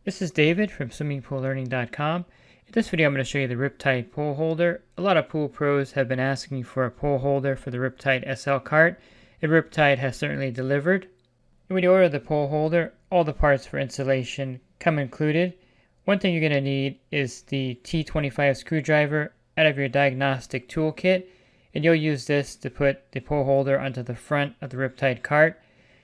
This is David from swimmingpoollearning.com. In this video I'm going to show you the Riptide pool holder. A lot of pool pros have been asking for a pool holder for the Riptide SL Cart, and Riptide has certainly delivered. And when you order the pool holder, all the parts for installation come included. One thing you're going to need is the T25 screwdriver out of your diagnostic toolkit, and you'll use this to put the pool holder onto the front of the Riptide cart.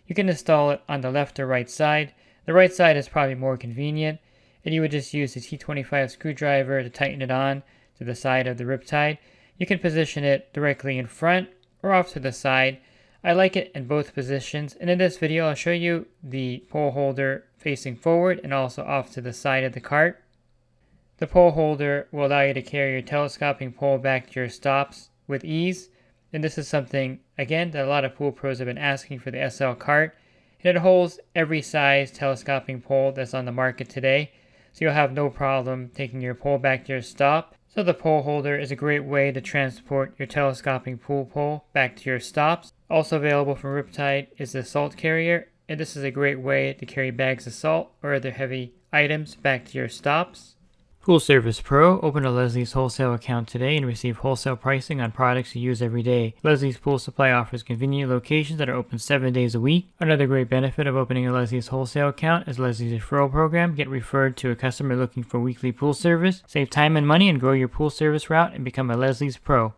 You can install it on the left or right side. The right side is probably more convenient, and you would just use the T25 screwdriver to tighten it on to the side of the Riptide. You can position it directly in front or off to the side. I like it in both positions, and in this video I'll show you the pole holder facing forward and also off to the side of the cart. The pole holder will allow you to carry your telescoping pole back to your stops with ease, and this is something, again, that a lot of pool pros have been asking for the SL Cart. And it holds every size telescoping pole that's on the market today, so you'll have no problem taking your pole back to your stop. So the pole holder is a great way to transport your telescoping pool pole back to your stops. Also available from Riptide is the salt carrier, and this is a great way to carry bags of salt or other heavy items back to your stops. Pool Service Pro, open a Leslie's wholesale account today and receive wholesale pricing on products you use every day. Leslie's Pool Supply offers convenient locations that are open 7 days a week. Another great benefit of opening a Leslie's wholesale account is Leslie's referral program. Get referred to a customer looking for weekly pool service. Save time and money and grow your pool service route and become a Leslie's Pro.